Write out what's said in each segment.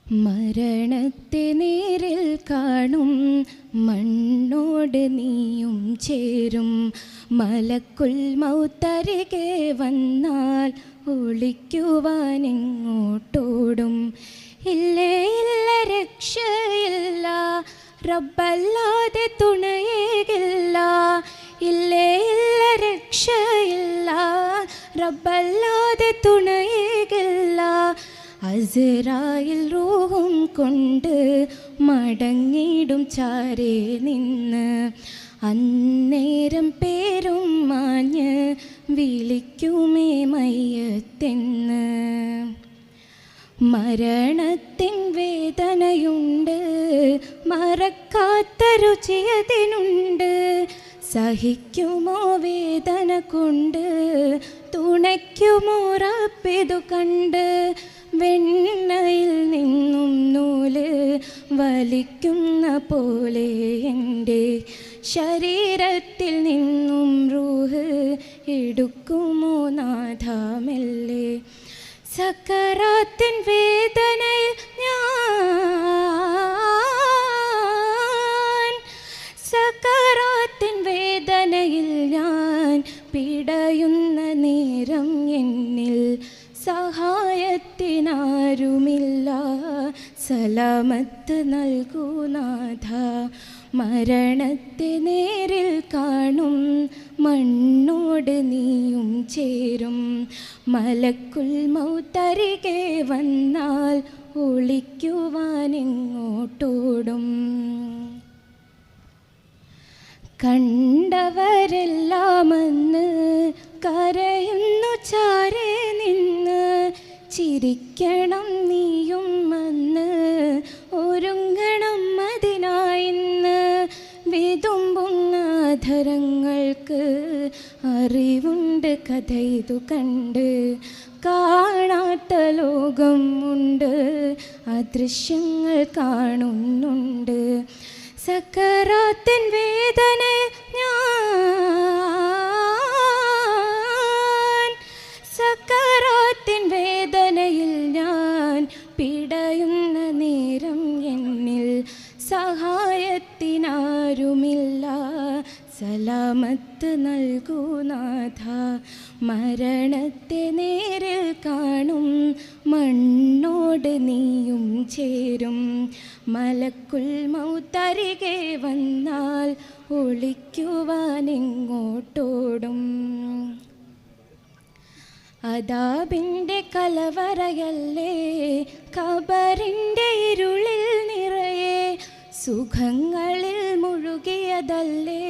മരണത്തെ നേരിൽ കാണും മണ്ണോട് നീയും ചേരും. മലക്കുൽ മൗത്തരികെ വന്നാൽ ഒളിക്കുവാനെങ്ങോട്ടോടും. ഇല്ലേ ഇല്ല രക്ഷയില്ല, റബ്ബല്ലാതെ തുണയേകില്ല. ഇല്ലേ ഇല്ല രക്ഷയില്ല, റബ്ബല്ലാതെ തുണയേകില്ല. അസ്റായിൽ റൂഹും കൊണ്ട് മടങ്ങിടും ചാരേ നിന്ന്. അന്നേരം പേരും മാഞ്ഞ് വിളിക്കുമേ മയ്യത്തെന്ന്. മരണത്തിൻ വേദനയുണ്ട്, മറക്കാത്ത രുചിയതിനുണ്ട്. സഹിക്കുമോ വേദന കൊണ്ട്, തുണയ്ക്കുമോ റബ്ബിതു കണ്ട്. വെണ്ണയിൽ നിന്നും നൂല് വലിക്കുന്ന പോലെ എൻ്റെ ശരീരത്തിൽ നിന്നും റൂഹ് എടുക്കുമോ നാഥാമെല്ലെ. സക്കറാത്തിൻ വേദനയിൽ സക്കറാത്തിൻ വേദനയിൽ ഞാൻ പിടയുന്ന നേരം എന്നിൽ സഹായത്തിനാരുമില്ല. സലാമത്ത് നൽകൂ നാഥ. മരണത്തെ നേരിൽ കാണും മണ്ണോട് നീയും ചേരും. മലക്കുൽ മൗത്തരികെ വന്നാൽ ഒളിക്കുവാനെങ്ങോട്ടോടും. കണ്ടവരെല്ലാം അന്ന് കരയുന്നു ചാരേ നിന്ന്. ചിരിക്കണം നീയും അന്ന്, ഒരുങ്ങണം അതിനായിന്ന്. വിതുമ്പുന്ന അധരങ്ങൾക്ക് അറിവുണ്ട് കഥയിതു കണ്ട്. കാണാത്ത ലോകം ഉണ്ട്, അദൃശ്യങ്ങൾ കാണുന്നുണ്ട്. സക്കറാത്തിൻ വേദന സക്കറാത്തിൻ വേദനയിൽ ഞാൻ പിടയുന്ന നേരം എന്നിൽ സഹായത്തിനാരുമില്ല. സലാമത്ത് നൽകൂ നാഥ. മരണത്തെ നേരിൽ കാണും മണ്ണോട് നീയും ചേരും. മലക്കുൽ മൗത്തരികെ വന്നാൽ ഒളിക്കുവാനെങ്ങോട്ടോടും. അദാബിൻ്റെ കലവറയല്ലേ ഖബറിൻ്റെ ഇരുളിൽ നിറയെ. സുഖങ്ങളിൽ മുഴുകിയതല്ലേ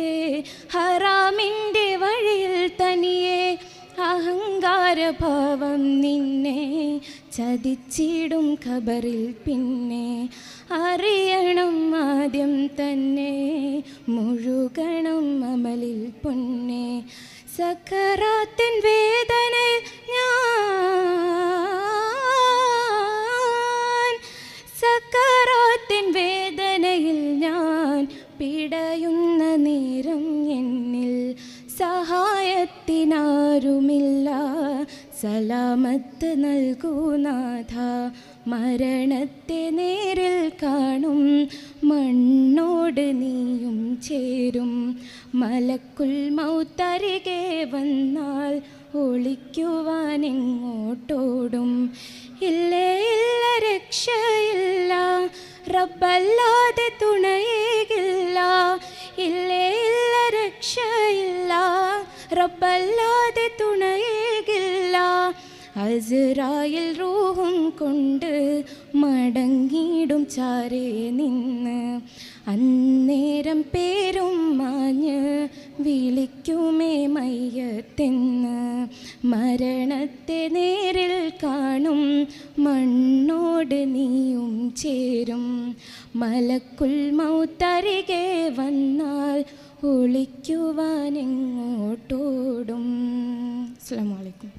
ഹറാമിൻ്റെ വഴിയിൽ തനിയെ. അഹങ്കാരഭാവം നിന്നെ ചതിച്ചിടും ഖബറിൽ പിന്നെ. അറിയണം ആദ്യം തന്നെ മുഴുകണം അമലിൽ പൊന്നെ. സക്കറാത്തിൻ വേദന സക്കറാത്തിൻ വേദനയിൽ ഞാൻ പിടയുന്ന നേരം എന്നിൽ സഹായത്തിനാരുമില്ല. സലാമത്ത് നൽകൂ നാഥ. മരണത്തെ നേരിൽ കാണും മണ്ണോട് നീയും ചേരും. മലക്കുൽ മൗത്തരികെ വന്നാൽ ഒളിക്കുവാനെങ്ങോട്ടോടും. ഇല്ലേ ഇല്ല രക്ഷയില്ല, റബ്ബല്ലാതെ തുണയേകില്ല. ഇല്ലേ ഇല്ല രക്ഷയില്ല, റബ്ബല്ലാതെ തുണയേകില്ല. അസ്റായിൽ റൂഹും കൊണ്ട് മടങ്ങിടും ചാരേ നിന്ന്. അന്നേരം പേരും മാഞ്ഞ് വിളിക്കുമേ മയ്യത്തെന്ന്. മരണത്തെ നേരിൽ കാണും മണ്ണോട് നീയും ചേരും. മലക്കുൽ മൗത്തരികെ വന്നാൽ ഒളിക്കുവാനെങ്ങോട്ടോടും. അസ്സലാമു അലൈക്കും.